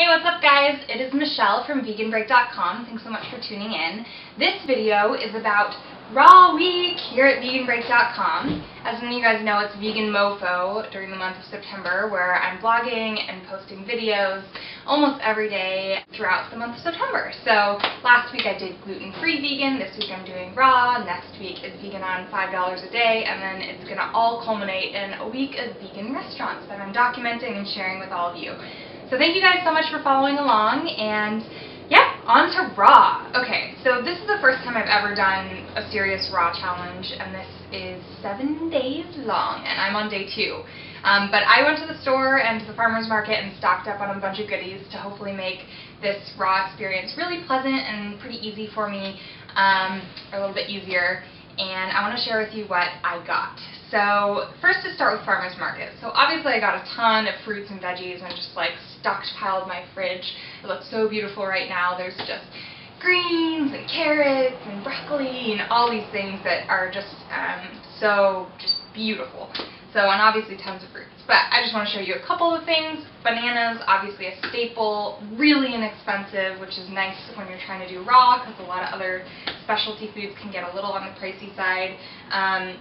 Hey, what's up guys? It is Michelle from veganbreak.com. Thanks so much for tuning in. This video is about Raw Week here at veganbreak.com. As many of you guys know, it's Vegan MoFo during the month of September, where I'm blogging and posting videos almost every day throughout the month of September. So last week I did gluten-free vegan, this week I'm doing raw, next week is vegan on $5 a day, and then it's going to all culminate in a week of vegan restaurants that I'm documenting and sharing with all of you. So thank you guys so much for following along, and yeah, on to raw. Okay, so this is the first time I've ever done a serious raw challenge, and this is 7 days long, and I'm on day 2. But I went to the store and to the farmer's market and stocked up on a bunch of goodies to hopefully make this raw experience really pleasant and pretty easy for me, or a little bit easier. And I want to share with you what I got. So first, to start with farmer's market. So obviously I got a ton of fruits and veggies and just like stockpiled my fridge. It looks so beautiful right now. There's just greens and carrots and broccoli and all these things that are just so beautiful. So, and obviously tons of fruits. But I just want to show you a couple of things. Bananas, obviously a staple, really inexpensive, which is nice when you're trying to do raw, because a lot of other specialty foods can get a little on the pricey side.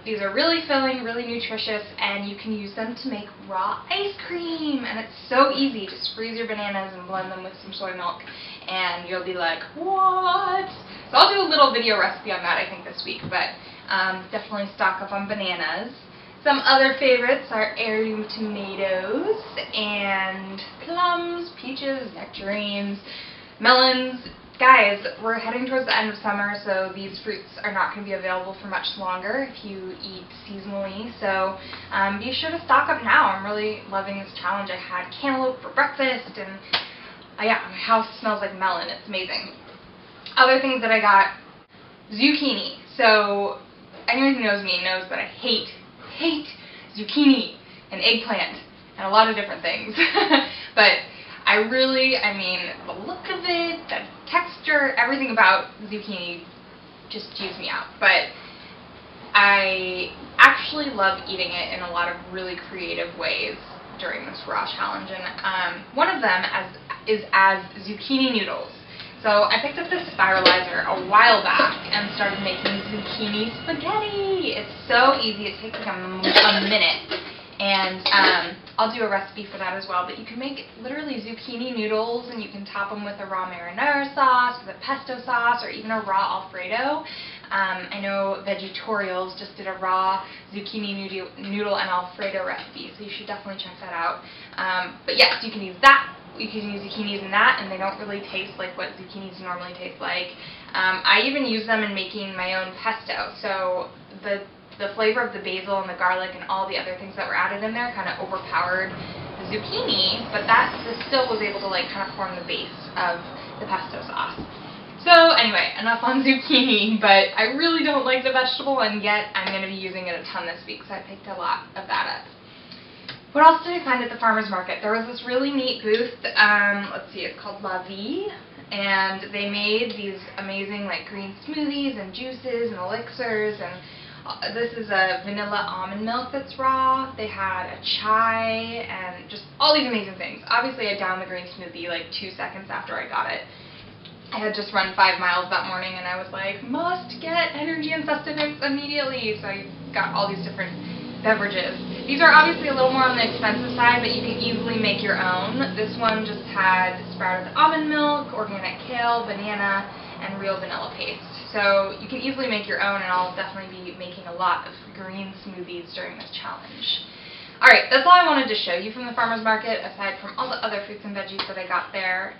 These are really filling, really nutritious, and you can use them to make raw ice cream. And it's so easy. Just freeze your bananas and blend them with some soy milk, and you'll be like, what? So I'll do a little video recipe on that, I think, this week, but definitely stock up on bananas. Some other favorites are heirloom tomatoes and plums, peaches, nectarines, melons. Guys, we're heading towards the end of summer, so these fruits are not going to be available for much longer if you eat seasonally. So be sure to stock up now. I'm really loving this challenge. I had cantaloupe for breakfast, and yeah, my house smells like melon. It's amazing. Other things that I got, zucchini. So anyone who knows me knows that I hate zucchini and eggplant and a lot of different things. But I mean, the look of it, the texture, everything about zucchini just chews me out. But I actually love eating it in a lot of really creative ways during this raw challenge. And one of them is as zucchini noodles. So I picked up this spiralizer a while back and started making zucchini spaghetti. It's so easy. It takes like a minute. And I'll do a recipe for that as well. But you can make literally zucchini noodles, and you can top them with a raw marinara sauce, with a pesto sauce, or even a raw Alfredo. I know Vegetorials just did a raw zucchini noodle and Alfredo recipe, so you should definitely check that out. But yes, you can use that. You can use zucchinis in that, and they don't really taste like what zucchinis normally taste like. I even use them in making my own pesto. So the flavor of the basil and the garlic and all the other things that were added in there kind of overpowered the zucchini, but this still was able to like kind of form the base of the pesto sauce. So anyway, enough on zucchini, but I really don't like the vegetable, and yet I'm going to be using it a ton this week, so I picked a lot of that up. What else did I find at the farmer's market? There was this really neat booth, let's see, it's called La Vie, and they made these amazing like green smoothies and juices and elixirs, and this is a vanilla almond milk that's raw. They had a chai and just all these amazing things. Obviously I downed the green smoothie like 2 seconds after I got it. I had just run 5 miles that morning, and I was like, must get energy and sustenance immediately, so I got all these different beverages. These are obviously a little more on the expensive side, but you can easily make your own. This one just had sprouted almond milk, organic kale, banana, and real vanilla paste. So you can easily make your own, and I'll definitely be making a lot of green smoothies during this challenge. Alright, that's all I wanted to show you from the farmer's market, aside from all the other fruits and veggies that I got there.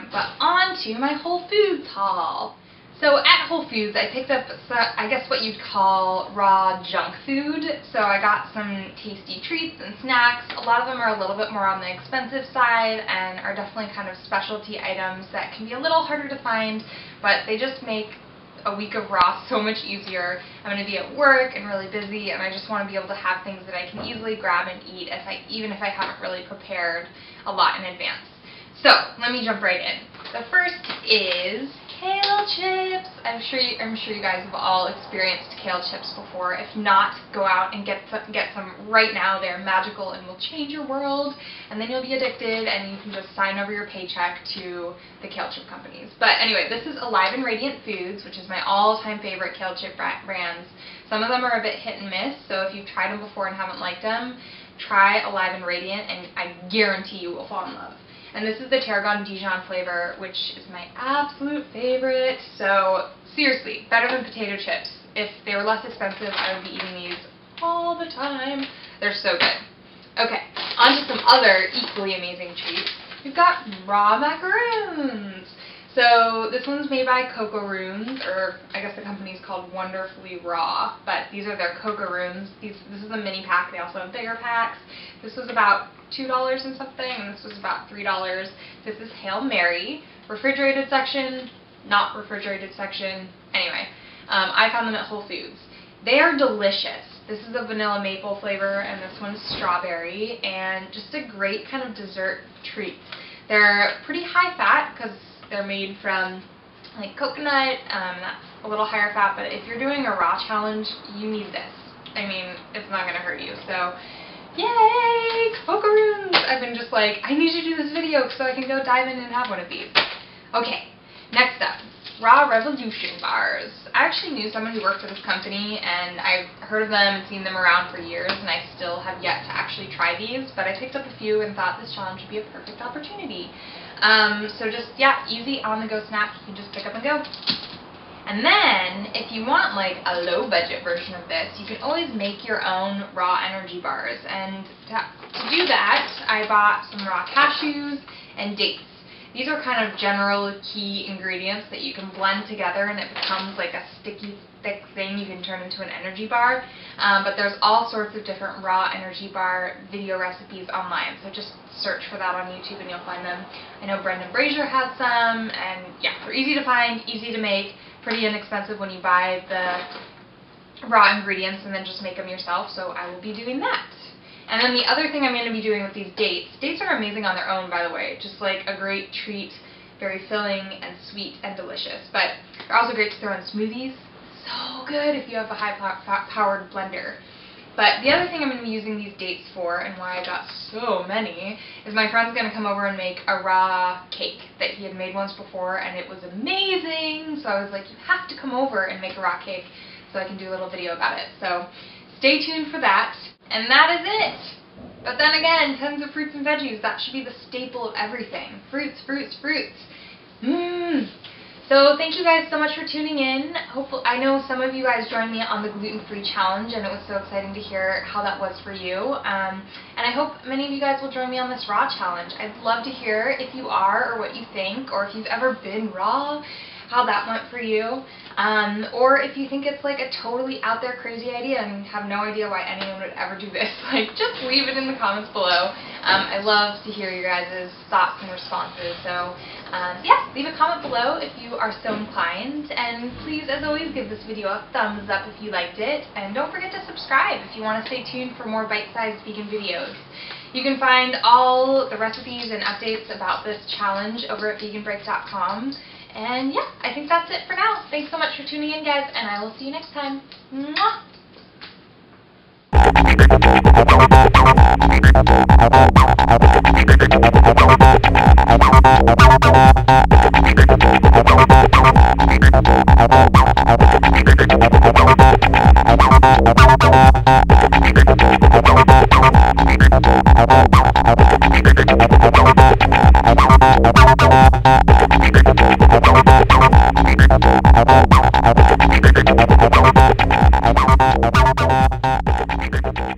But on to my Whole Foods haul. So at Whole Foods, I picked up, I guess what you'd call raw junk food. So I got some tasty treats and snacks. A lot of them are a little bit more on the expensive side and are definitely kind of specialty items that can be a little harder to find, but they just make a week of raw so much easier. I'm going to be at work and really busy, and I just want to be able to have things that I can easily grab and eat even if I haven't really prepared a lot in advance. So let me jump right in. The first is kale chips. I'm sure you guys have all experienced kale chips before. If not, go out and get some right now. They're magical and will change your world, and then you'll be addicted and you can just sign over your paycheck to the kale chip companies. But anyway, this is Alive and Radiant Foods, which is my all-time favorite kale chip brands. Some of them are a bit hit and miss, so if you've tried them before and haven't liked them, try Alive and Radiant and I guarantee you will fall in love. And this is the Tarragon Dijon flavor, which is my absolute favorite. So seriously, better than potato chips. If they were less expensive, I would be eating these all the time. They're so good. Okay, on to some other equally amazing treats. We've got raw macaroons. So this one's made by Coco-Roons, or I guess the company's called Wonderfully Raw, but these are their Coco-Roons. This is a mini pack. They also have bigger packs. This was about $2 and something, and this was about $3. This is Hail Mary. Refrigerated section, not refrigerated section. Anyway, I found them at Whole Foods. They are delicious. This is a vanilla maple flavor, and this one's strawberry, and just a great kind of dessert treat. They're pretty high fat because they're made from like coconut, that's a little higher fat, but if you're doing a raw challenge, you need this. I mean, it's not going to hurt you, so yay, Coco-Roons! I've been just like, I need to do this video so I can go dive in and have one of these. Okay, next up, Raw Revolution bars. I actually knew someone who worked for this company, and I've heard of them and seen them around for years, and I still have yet to actually try these, but I picked up a few and thought this challenge would be a perfect opportunity. So just, yeah, easy on-the-go snack. You can just pick up and go. And then, if you want like a low-budget version of this, you can always make your own raw energy bars. And to do that, I bought some raw cashews and dates. These are kind of general key ingredients that you can blend together and it becomes like a sticky, thick thing you can turn into an energy bar. But there's all sorts of different raw energy bar video recipes online, so just search for that on YouTube and you'll find them. I know Brendan Brazier has some, and yeah, they're easy to find, easy to make, pretty inexpensive when you buy the raw ingredients and then just make them yourself, so I will be doing that. And then the other thing I'm going to be doing with these dates are amazing on their own, by the way, just like a great treat, very filling and sweet and delicious, but they're also great to throw in smoothies. So good if you have a high-powered blender. But the other thing I'm going to be using these dates for, and why I got so many, is my friend's going to come over and make a raw cake that he had made once before, and it was amazing. So I was like, you have to come over and make a raw cake so I can do a little video about it. So stay tuned for that. And that is it. But then again, tons of fruits and veggies. That should be the staple of everything. Fruits, fruits, fruits. So thank you guys so much for tuning in. Hopefully, I know some of you guys joined me on the gluten-free challenge, and it was so exciting to hear how that was for you. And I hope many of you guys will join me on this raw challenge. I'd love to hear if you are, or what you think, or if you've ever been raw, how that went for you. Or if you think it's like a totally out there crazy idea and have no idea why anyone would ever do this, like just leave it in the comments below. I love to hear your guys' thoughts and responses. So yeah, leave a comment below if you are so inclined, and please, as always, give this video a thumbs up if you liked it, and don't forget to subscribe if you want to stay tuned for more bite-sized vegan videos. You can find all the recipes and updates about this challenge over at veganbreak.com. And yeah, I think that's it for now. Thanks so much for tuning in, guys, and I will see you next time. Mwah! Thank you.